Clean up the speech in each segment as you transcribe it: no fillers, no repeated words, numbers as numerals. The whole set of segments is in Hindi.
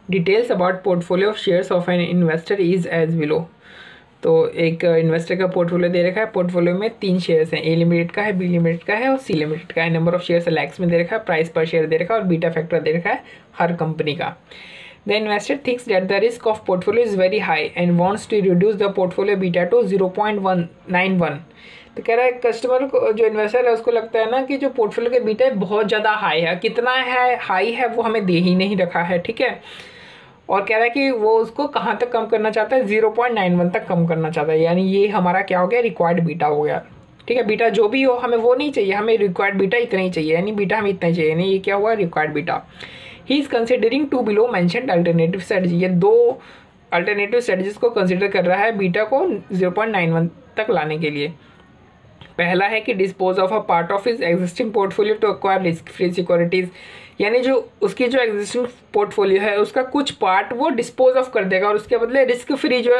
Details about portfolio of shares of an investor is as below. तो एक इन्वेस्टर का पोर्टफोलियो दे रखा है। पोर्टफोलियो में 3 शेयर्स हैं, ए लिमिटेड का है, बी लिमिटेड का है और सी लिमिटेड का है। नंबर ऑफ शेयर्स लैक्स में दे रखा है, प्राइस पर शेयर दे रखा है और बीटा फैक्टर दे रखा है हर कंपनी का। The investor thinks that the risk of portfolio is very high and wants to reduce the portfolio beta to 0.191। तो कह रहा है कस्टमर को, जो इन्वेस्टर है उसको लगता है ना कि जो पोर्टफोलियो के बीटा बहुत ज़्यादा हाई है। कितना है हाई है वो हमें दे ही नहीं रखा है, ठीक है। और कह रहा है कि वो उसको कहाँ तक कम करना चाहता है, 0.91 तक कम करना चाहता है। यानी ये हमारा क्या हो गया, रिक्वायर्ड बीटा हो गया, ठीक है। बीटा जो भी हो हमें वो नहीं चाहिए, हमें रिक्वायर्ड बीटा इतना ही चाहिए, यानी बीटा हमें इतना ही चाहिए, यानी ये क्या हुआ, required beta. He is considering 2 below mentioned alternative strategy. ये 2 अल्टरनेटिव स्ट्रेटजीज को कंसिडर कर रहा है बीटा को 0.91 तक लाने के लिए। पहला है कि dispose of a part of his existing portfolio to acquire risk free securities, यानी जो उसकी जो एग्जिस्टिंग पोर्टफोलियो है उसका कुछ पार्ट वो डिस्पोज ऑफ कर देगा और उसके बदले रिस्क फ्री जो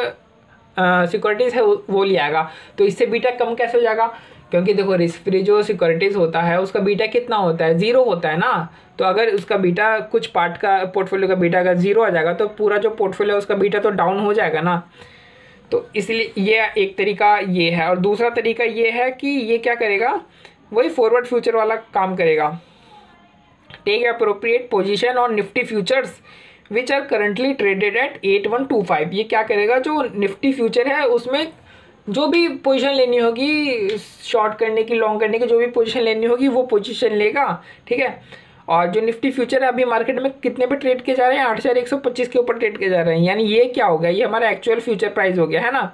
सिक्योरिटीज़ है वो ले आएगा। तो इससे बीटा कम कैसे हो जाएगा, क्योंकि देखो रिस्क फ्री जो सिक्योरिटीज़ होता है उसका बीटा कितना होता है, 0 होता है ना। तो अगर उसका बीटा कुछ पार्ट का पोर्टफोलियो का बीटा अगर 0 आ जाएगा तो पूरा जो पोर्टफोलियो है उसका बीटा तो डाउन हो जाएगा ना। तो इसलिए ये एक तरीका ये है। और दूसरा तरीका ये है कि ये क्या करेगा, वही फॉरवर्ड फ्यूचर वाला काम करेगा। Take appropriate position on Nifty futures which are currently traded at 8125। ये क्या करेगा, जो निफ्टी फ्यूचर है उसमें जो भी पोजीशन लेनी होगी, शॉर्ट करने की, लॉन्ग करने की, जो भी पोजीशन लेनी होगी वो पोजीशन लेगा, ठीक है। और जो निफ्टी फ्यूचर है अभी मार्केट में कितने पे ट्रेड किए जा रहे हैं, 8125 के ऊपर ट्रेड किए जा रहे हैं। यानी ये क्या हो गया, ये हमारा एक्चुअल फ्यूचर प्राइस हो गया है ना।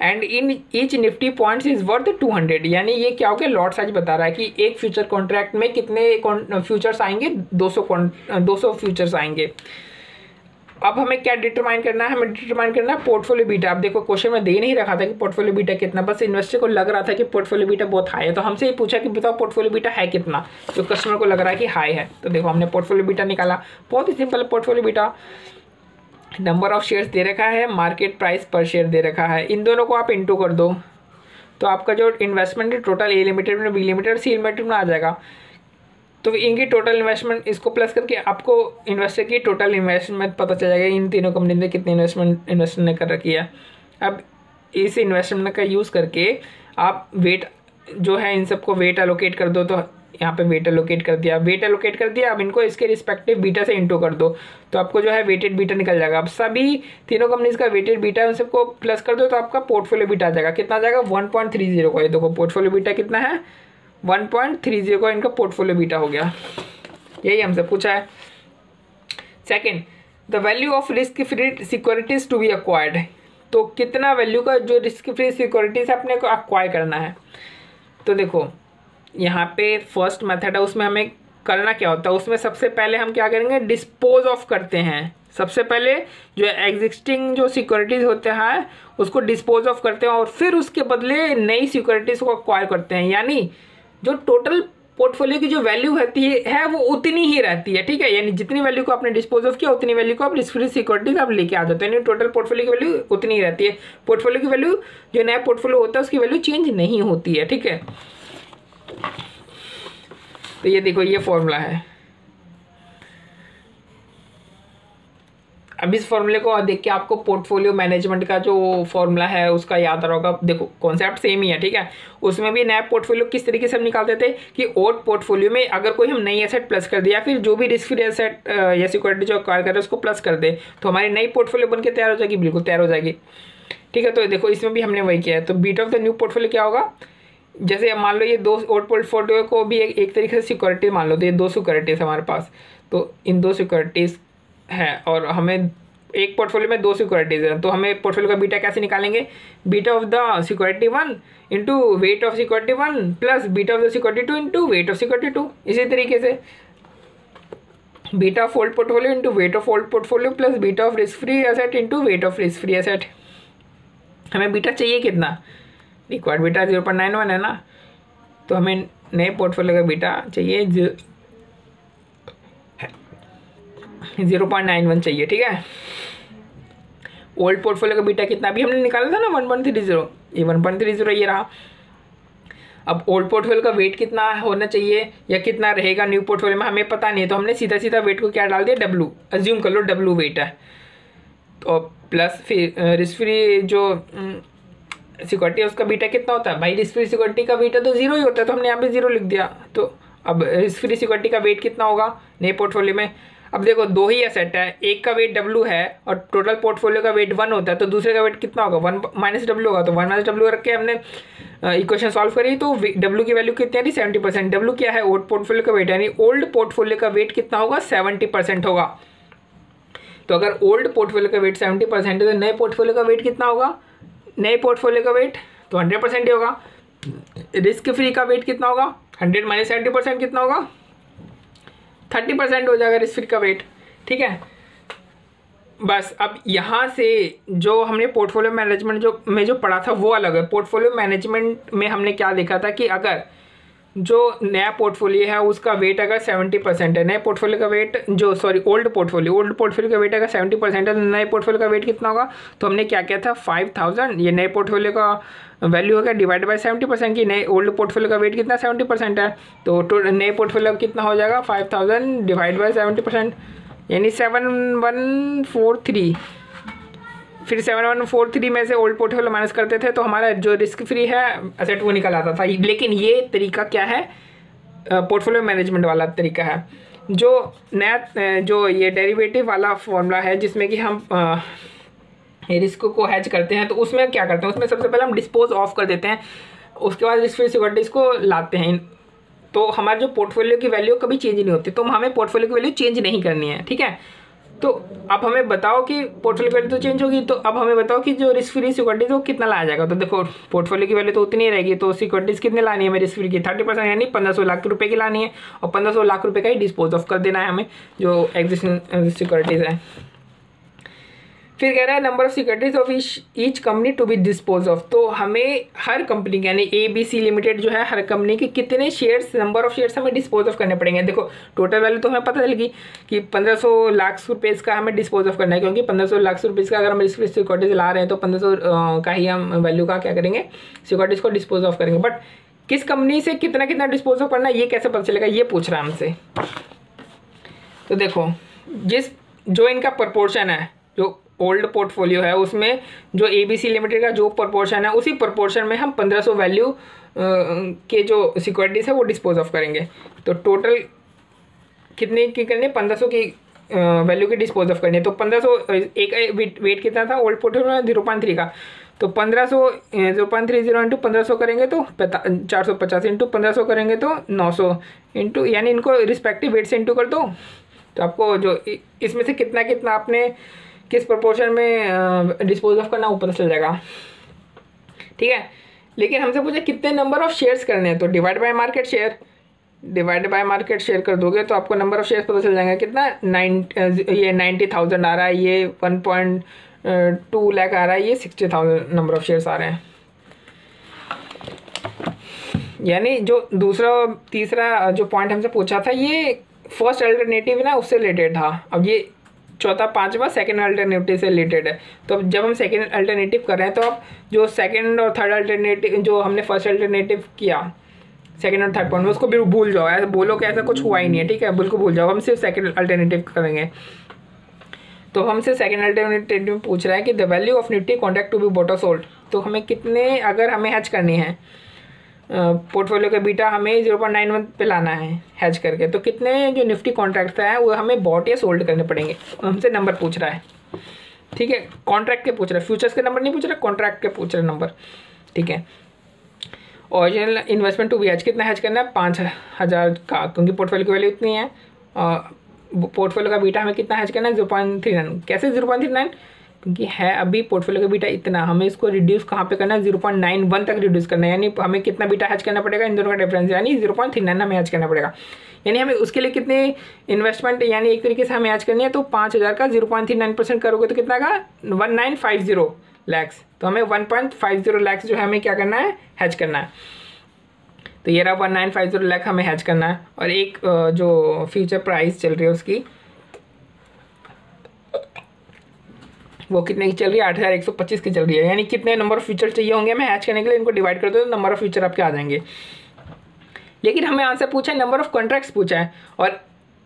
And in each Nifty points is worth 200, यानी ये क्या हो गया, लॉट साइज बता रहा है कि एक फ्यूचर कॉन्ट्रैक्ट में कितने फ्यूचर्स आएंगे, 200 फ्यूचर्स आएंगे। अब हमें क्या डिटरमाइन करना है, हमें डिटरमाइन करना है पोर्टफोलियो बीटा। अब देखो क्वेश्चन में दे नहीं रखा था कि पोर्टफोलियो बीटा कितना, बस इन्वेस्टर को लग रहा था कि पोर्टफोलियो बीटा बहुत हाई है, तो हमसे ही पूछा कि बताओ पोर्टफोलियो बीटा है कितना, जो कस्टमर को लग रहा है कि हाई है। तो देखो हमने पोर्टफोलियो बीटा निकाला, बहुत ही simple. Portfolio beta number of shares दे रखा है, मार्केट प्राइस पर शेयर दे रखा है, इन दोनों को आप इंटू कर दो तो आपका जो इन्वेस्टमेंट है टोटल ए लिमिटेड में, बी लिमिटेड, सी लिमिटेड में आ जाएगा। तो इनकी टोटल इन्वेस्टमेंट इसको प्लस करके आपको इन्वेस्टर की टोटल इन्वेस्टमेंट पता चल जाएगा, इन तीनों कंपनी ने कितनी इन्वेस्टमेंट इन्वेस्टर ने कर रखी है। अब इस इन्वेस्टमेंट का यूज़ करके आप वेट जो है इन सबको वेट एलोकेट कर दो। तो यहाँ पे वेट एलोकेट कर दिया, वेट एलोकेट कर दिया। अब इनको इसके रिस्पेक्टिव बीटा से इंटू कर दो तो आपको जो है वेटेड बीटा निकल जाएगा। अब सभी तीनों कंपनीज का वेटेड बीटा उन सबको प्लस कर दो तो आपका पोर्टफोलियो बीटा आ जाएगा। कितना आ जाएगा, 1.30 का। ये देखो पोर्टफोलियो बीटा कितना है, 1.30 का इनका पोर्टफोलियो बीटा हो गया। यही हमसे पूछा है। Second, the value of risk free securities to be acquired. तो कितना वैल्यू का जो रिस्क फ्री सिक्योरिटीज है अपने को एक्वायर करना है। तो देखो यहाँ पे फर्स्ट मेथड है, उसमें हमें करना क्या होता है, उसमें सबसे पहले हम क्या करेंगे, डिस्पोज ऑफ करते हैं। सबसे पहले जो एग्जिस्टिंग जो सिक्योरिटीज़ होते हैं उसको डिस्पोज ऑफ करते हैं और फिर उसके बदले नई सिक्योरिटीज़ को एक्वायर करते हैं। यानी जो टोटल पोर्टफोलियो की जो वैल्यू होती है वो उतनी ही रहती है, ठीक है। यानी जितनी वैल्यू को आपने डिस्पोज ऑफ किया उतनी वैल्यू को आप रिस्क फ्री सिक्योरिटीज आप लेके आ जाते हैं। यानी टोटल पोर्टफोलियो की वैल्यू उतनी ही रहती है। पोर्टफोलियो की वैल्यू जो नया पोर्टफोलियो होता है उसकी वैल्यू चेंज नहीं होती है, ठीक है। तो ये देखो ये फॉर्मूला है। अब इस फॉर्मूले को देख के आपको पोर्टफोलियो मैनेजमेंट का जो फॉर्मूला है उसका याद रहा होगा। देखो कॉन्सेप्ट सेम ही है, ठीक है। उसमें भी नया पोर्टफोलियो किस तरीके से हम निकालते थे कि ओल्ड पोर्टफोलियो में अगर कोई हम नई एसेट प्लस कर दे या फिर जो भी रिस्क फ्री एसेट या सिक्योरिटी जो एक्वायर करे उसको प्लस कर दे तो हमारी नई पोर्टफोलियो बनके तैयार हो जाएगी, बिल्कुल तैयार हो जाएगी, ठीक है। तो देखो इसमें भी हमने वही किया है। तो beta of the new portfolio क्या होगा, जैसे मान लो ये 2 ओल्ड पोर्टफोलियो को भी एक तरीके से सिक्योरिटी मान लो, तो ये 2 सिक्योरिटीज़ हमारे पास, तो इन 2 सिक्योरिटीज़ है और हमें एक पोर्टफोलियो में 2 सिक्योरिटीज़ हैं। तो हमें पोर्टफोलियो का बीटा कैसे निकालेंगे, beta of the security 1 into weight of security 1 plus beta of the security 2 into weight of security 2। इसी तरीके से beta of old portfolio into weight of old portfolio plus beta of risk free asset into weight of risk free asset. हमें बीटा चाहिए कितना, रिक्वायर्ड बीटा 0.91 है ना, तो हमें नए पोर्टफोलियो का बीटा चाहिए 0.91 चाहिए, ठीक है। ओल्ड पोर्टफोलियो का बीटा कितना अभी हमने निकाला था ना 1.30, ये 1.30 ये रहा। अब ओल्ड पोर्टफोलियो का वेट कितना होना चाहिए या कितना रहेगा न्यू पोर्टफोलियो में हमें पता नहीं है, तो हमने सीधा सीधा वेट को क्या डाल दिया, डब्लू, अज्यूम कर लो डब्लू वेट है। तो प्लस फिर रिस्क फ्री जो सिक्योरिटी है उसका बीटा कितना होता है भाई, रिस्क फ्री सिक्योरिटी का बीटा तो जीरो ही होता है, तो हमने यहाँ पे जीरो लिख दिया। तो अब रिस्क फ्री सिक्योरिटी का वेट कितना होगा नए पोर्टफोलियो में। अब देखो दो ही एसेट है, एक का वेट डब्लू है और टोटल पोर्टफोलियो का वेट 1 होता है, तो दूसरे का वेट कितना होगा, 1 माइनस डब्लू होगा। तो 1 माइनस डब्लू रख के हमने इक्वेशन सॉल्व करी, तो डब्लू की वैल्यू कितनी थी 70%। डब्लू क्या है, ओल्ड पोर्टफोलियो का वेट, यानी ओल्ड पोर्टफोलियो का वेट कितना होगा 70% होगा। तो अगर ओल्ड पोर्टफोलियो का वेट 70% है तो नए पोर्टफोलियो का वेट कितना होगा, नए पोर्टफोलियो का वेट तो 100% ही होगा। रिस्क फ्री का वेट कितना होगा, 100 माइनस 70% कितना होगा, 30% हो जाएगा रिस्क फ्री का वेट। ठीक है, बस अब यहाँ से जो हमने पोर्टफोलियो मैनेजमेंट जो पढ़ा था वो अलग है। पोर्टफोलियो मैनेजमेंट में हमने क्या देखा था कि अगर जो नया पोर्टफोलियो है उसका वेट अगर 70% है, नए पोर्टफोलियो का वेट ओल्ड पोर्टफोलियो का वेट अगर 70% है, तो नए पोर्टफोलियो का वेट कितना होगा। तो हमने क्या किया था 5000, ये नए पोर्टफोलियो का वैल्यू होगा डिवाइड बाय 70% की, नए ओल्ड पोर्टफोलियो का वेट कितना 70% है, तो नए पोर्टफोलियो कितना हो जाएगा 5000 डिवाइड बाय 70%, यानी 7143। फिर 7143 में से ओल्ड पोर्टफोलियो माइनस करते थे तो हमारा जो रिस्क फ्री है एसेट वो निकल आता था। लेकिन ये तरीका क्या है, पोर्टफोलियो मैनेजमेंट वाला तरीका है। जो नया जो ये डेरिवेटिव वाला फॉर्मूला है जिसमें कि हम रिस्क को हैज करते हैं, तो उसमें क्या करते हैं, उसमें सबसे पहले हम डिस्पोज ऑफ कर देते हैं, उसके बाद रिस्क फ्री सिक्योरिटीज को लाते हैं। तो हमारे जो पोर्टफोलियो की वैल्यू कभी चेंज नहीं होती, तो हमें पोर्टफोलियो की वैल्यू चेंज नहीं करनी है। ठीक है, तो अब हमें बताओ कि पोर्टफोलियो की वैल्यू तो चेंज होगी, तो अब हमें बताओ कि जो रिस्क फ्री सिक्योरिटीज वो कितना लाया जाएगा। तो देखो पोर्टफोलियो की वैल्यू तो उतनी ही रहेगी, तो सिक्योरिटीज कितने लानी है हमें रिस्क फ्री की 30%, यानी 1500 लाख रुपए की लानी है, और 1500 लाख रुपए का ही डिस्पोज ऑफ कर देना है हमें जो एग्जिस्टिंग सिक्योरिटीज है। फिर कह रहा है number of securities of each company to be dispose of. तो हमें हर कंपनी के यानी ABC लिमिटेड जो है, हर कंपनी के कितने शेयर्स, नंबर ऑफ शेयर्स हमें डिस्पोज ऑफ करने पड़ेंगे। देखो टोटल वैल्यू तो हमें पता चलेगी कि 1500 लाख रुपये का हमें डिस्पोज ऑफ करना है, क्योंकि 1500 लाख रुपये का अगर हम सिक्योरिटीज ला रहे हैं तो 1500 का ही हम वैल्यू का क्या करेंगे, सिक्योरिटीज को डिस्पोज ऑफ करेंगे। बट किस कंपनी से कितना कितना डिस्पोज ऑफ करना है ये कैसे पता चलेगा, ये पूछ रहा है हमसे। तो देखो जो इनका प्रपोर्शन है, जो ओल्ड पोर्टफोलियो है उसमें जो ABC लिमिटेड का जो प्रपोर्शन है, उसी प्रपोर्शन में हम 1500 वैल्यू के जो सिक्योरिटीज है वो डिस्पोज ऑफ करेंगे। तो टोटल कितने की करनी है, 1500 की वैल्यू की डिस्पोज ऑफ करनी है। तो 1500 एक वेट कितना था ओल्ड पोर्टफोलियो में 0.3 का, तो 1500 0.30 इंटू 1500 करेंगे तो 450 इंटू 1500 करेंगे तो 900 इंटू, यानी इनको रिस्पेक्टिव वेट से इंटू कर दो, तो आपको जो इसमें से कितना कितना आपने किस प्रोपोर्शन में डिस्पोज ऑफ करना ऊपर चल जाएगा। ठीक है, लेकिन हमसे पूछे कितने नंबर ऑफ शेयर्स करने हैं, तो डिवाइड बाय मार्केट शेयर कर दोगे तो आपको नंबर ऑफ शेयर्स पता चल जाएगा कितना, ये 90,000 आ रहा है, ये 1.2 लाख आ रहा है, ये 60,000 नंबर ऑफ शेयर्स आ रहे हैं। यानी जो तीसरा जो पॉइंट हमसे पूछा था ये फर्स्ट अल्टरनेटिव ना उससे रिलेटेड था, अब ये चौथा पांचवा सेकंड अल्टरनेटिव से रिलेटेड है। तो अब जब हम सेकंड अल्टरनेटिव कर रहे हैं तो अब जो सेकंड और थर्ड अल्टरनेटिव जो हमने फर्स्ट अल्टरनेटिव किया सेकंड और थर्ड पॉइंट में, उसको भी भूल जाओ, ऐसा बोलो कि ऐसा कुछ हुआ ही नहीं है। ठीक है, बिल्कुल भूल जाओ, हम सिर्फ सेकंड अल्टरनेटिव करेंगे। तो हमसे सेकंड अल्टरनेटिव पूछ रहा है कि the value of Nifty contract to be bought और सोल्ड। तो हमें कितने, अगर हमें हैच करनी है पोर्टफोलियो का बीटा हमें 0.91 पे लाना है हैच करके, तो कितने जो निफ्टी कॉन्ट्रैक्ट है वो हमें बॉट या सोल्ड करने पड़ेंगे। हमसे नंबर पूछ रहा है। ठीक है, कॉन्ट्रैक्ट के पूछ रहा है, फ्यूचर्स के नंबर नहीं पूछ रहा, कॉन्ट्रैक्ट के पूछ रहे नंबर। ठीक है, original investment to be hedge, कितना हैच करना है 5000 का, क्योंकि पोर्टफोलियो की वैल्यू इतनी है। पोर्टफोलियो का बीटा हमें कितना हैच करना है 0.39। कैसे 0.39, क्योंकि है अभी पोर्टफोलियो का बीटा इतना, हमें इसको रिड्यूस कहाँ पे करना है 0.91 तक रिड्यूस करना है, यानी हमें कितना बीटा हैच करना पड़ेगा, इन दोनों का डिफरेंस यानी 0.39 हमें हैच करना पड़ेगा। यानी हमें उसके लिए कितने इन्वेस्टमेंट यानी एक तरीके से हमें हैच करनी है, तो 5000 का 0.39% करोगे तो कितना का 1950 लैक्स। तो हमें 1.50 लैक्स जो है हमें क्या करना है, हैच करना है। तो ये रहा 1950 लाख हमें हैच करना है। और एक जो फ्यूचर प्राइस चल रही है उसकी वो कितने की चल रही है, 8125 की चल रही है। यानी कितने नंबर ऑफ फ्यूचर चाहिए होंगे मैं हैच करने के लिए, इनको डिवाइड कर दो तो नंबर ऑफ फ्यूचर आपके आ जाएंगे। लेकिन हमें आंसर पूछा है, नंबर ऑफ कॉन्ट्रैक्ट्स पूछा है, और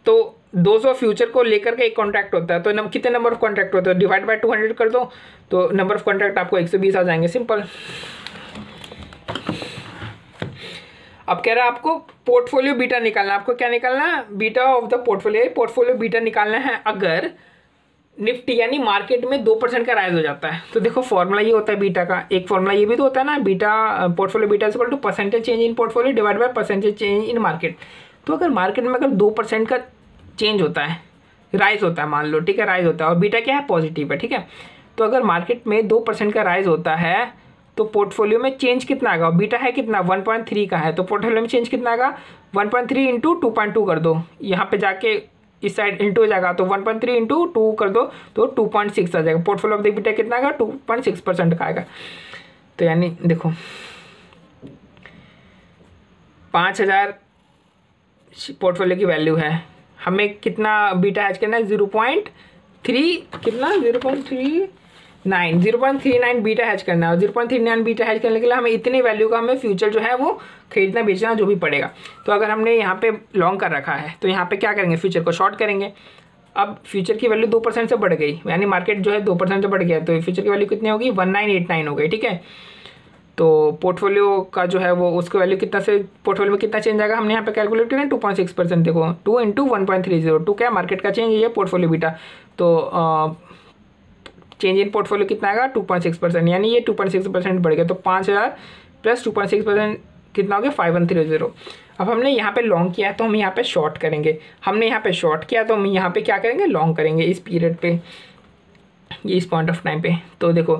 तो 200 फ्यूचर को लेकर के एक कॉन्ट्रैक्ट होता है, तो कितने नंबर ऑफ कॉन्ट्रैक्ट होते हैं, डिवाइड बाय 200 कर दो तो नंबर ऑफ कॉन्ट्रैक्ट आपको 120 आ जाएंगे, सिंपल। अब कह रहा है आपको पोर्टफोलियो बीटा निकालना है। आपको क्या निकालना है, beta of the portfolio beta निकालना है अगर निफ्टी यानी मार्केट में 2% का राइज हो जाता है। तो देखो फॉर्मूला ये होता है बीटा का, एक फॉर्मूला ये भी तो होता है ना, beta portfolio beta equal to percentage change in portfolio divide by percentage change in market. तो अगर मार्केट में अगर 2% का चेंज होता है, राइज होता है, मान लो ठीक है, राइज होता है, और बीटा क्या है, पॉजिटिव है, ठीक है। तो अगर मार्केट में 2% का राइज होता है तो पोर्टफोलियो में चेंज कितना आएगा, बीटा है कितना 1.3 का है, तो पोर्टफोलियो में चेंज कितना आएगा 1.3 इंटू 2.2 कर दो, यहाँ पे जाके इस साइड इंटू हो जाएगा, तो 1.3 इंटू 2 कर दो तो 2.6 आ जाएगा। पोर्टफोलियो ऑफ द बीटा कितना आएगा, 2.6% का आएगा। तो यानी देखो 5000 पोर्टफोलियो की वैल्यू है, हमें कितना बीटा हैच करना है, 0.3 कितना 0.39 बीटा हैच करना है, और 0.39 बीटा हैच करने के लिए हमें इतनी वैल्यू का हमें फ्यूचर जो है वो खरीदना बेचना जो भी पड़ेगा। तो अगर हमने यहाँ पे लॉन्ग कर रखा है तो यहाँ पे क्या करेंगे, फ्यूचर को शॉर्ट करेंगे। अब फ्यूचर की वैल्यू 2% से बढ़ गई, यानी मार्केट जो है 2% से बढ़ गया, तो फ्यूचर की वैल्यू कितनी होगी 1989 हो गई, ठीक है। तो पोर्टफोलियो का जो है वो उसकी वैल्यू कितना से पोर्टफोलियो में कितना चेंज आएगा, हमने यहाँ पे कैलकुलेट करें 2.6%। देखो 2 इंटू 1.30, 2 क्या मार्केट का चेंज, ये पोर्टफोलियो बीटा, तो चेंज इन पोर्टफोलियो कितना आएगा 2.6%, यानी ये 2.6% बढ़ गया। तो 5000 प्लस 2.6% कितना हो गया 5130। अब हमने यहाँ पे लॉन्ग किया है तो हम यहाँ पे शॉर्ट करेंगे, हमने यहाँ पे शॉर्ट किया तो हम यहाँ पे क्या करेंगे, लॉन्ग करेंगे इस पीरियड पे, ये इस पॉइंट ऑफ टाइम पे। तो देखो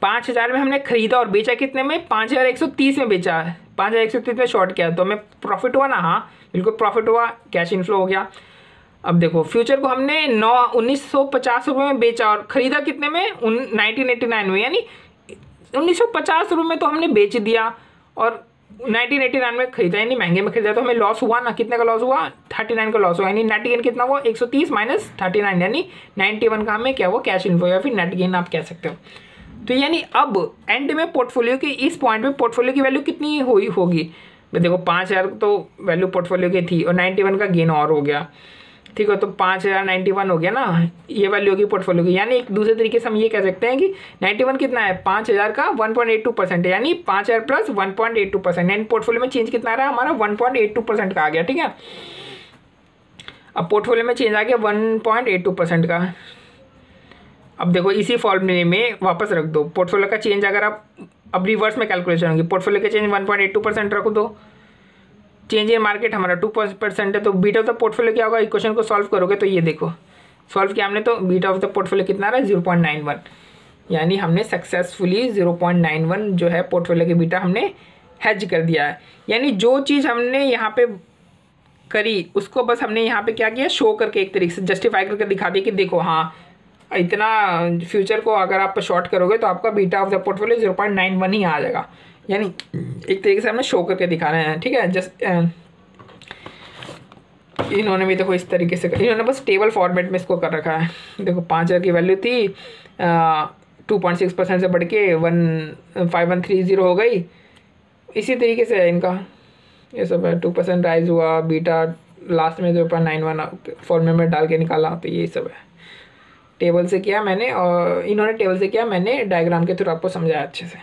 5000 में हमने खरीदा और बेचा कितने में, 5130 में बेचा, 5130 में शॉर्ट किया, तो हमें प्रॉफिट हुआ ना, हाँ बिल्कुल प्रॉफिट हुआ, कैश इनफ्लो हो गया। अब देखो फ्यूचर को हमने 1950 रुपये में बेचा और ख़रीदा कितने में 1989 में, यानी 1950 रुपये में तो हमने बेच दिया और 1989 में खरीदा, यानी महंगे में खरीदा, तो हमें लॉस हुआ ना, कितने का लॉस हुआ 39 का लॉस हुआ, यानी नेट गेन कितना हुआ 130 माइनस 39, यानी 91 का हमें क्या हुआ कैश इनफ्लो या फिर नेट गेन आप कह सकते हो। तो यानी अब एंड में पोर्टफोलियो की इस पॉइंट पे पोर्टफोलियो की वैल्यू कितनी हुई होगी, देखो 5000 तो वैल्यू पोर्टफोलियो की थी और 91 का गेन और हो गया, ठीक है। तो 5091 हो गया ना, ये वैल्यू होगी पोर्टफोलियो की। यानी एक दूसरे तरीके से हम ये कह सकते हैं कि 91 कितना है 5000 का 1.82% है, यानी 5000 प्लस 1.82%, यानी पोर्टफोलियो में चेंज कितना आ रहा है हमारा 1.82% का आ गया, ठीक है। अब पोर्टफोलियो में चेंज आ गया 1.82% का। अब देखो इसी फॉर्मूले में वापस रख दो पोर्टफोलियो का चेंज, अगर आप अब रिवर्स में कैलकुलेशन होगी, पोर्टफोलियो का चेंज 1.82% रख दो, चेंज इन मार्केट हमारा 2% है, तो बीटा ऑफ द पोर्टफोलियो क्या होगा, इक्वेशन को सॉल्व करोगे तो ये देखो सॉल्व किया हमने, तो बीटा ऑफ द पोर्टफोलियो कितना रहा है 0.91, यानी हमने सक्सेसफुली 0.91 जो है पोर्टफोलियो के बीटा हमने हेज कर दिया है। यानी जो चीज़ हमने यहाँ पे करी उसको बस हमने यहाँ पे क्या किया, शो करके एक तरीके से जस्टिफाई करके दिखा दिया कि देखो हाँ इतना फ्यूचर को अगर आप शॉर्ट करोगे तो आपका बीटा ऑफ द पोर्टफोलियो 0.91 ही आ जाएगा, यानी एक तरीके से हमने शो करके दिखा रहे हैं, ठीक है। जस्ट इन्होंने भी देखो इस तरीके से इन्होंने बस टेबल फॉर्मेट में इसको कर रखा है। देखो 5000 की वैल्यू थी 2.6% से बढ़ के 5130 हो गई, इसी तरीके से है इनका, ये सब है 2% राइज हुआ, बीटा लास्ट में 0.91 फॉर्मेट में डाल के निकाला, तो ये सब है टेबल से किया मैंने और इन्होंने टेबल से किया, मैंने डायग्राम के थ्रू आपको समझाया अच्छे से।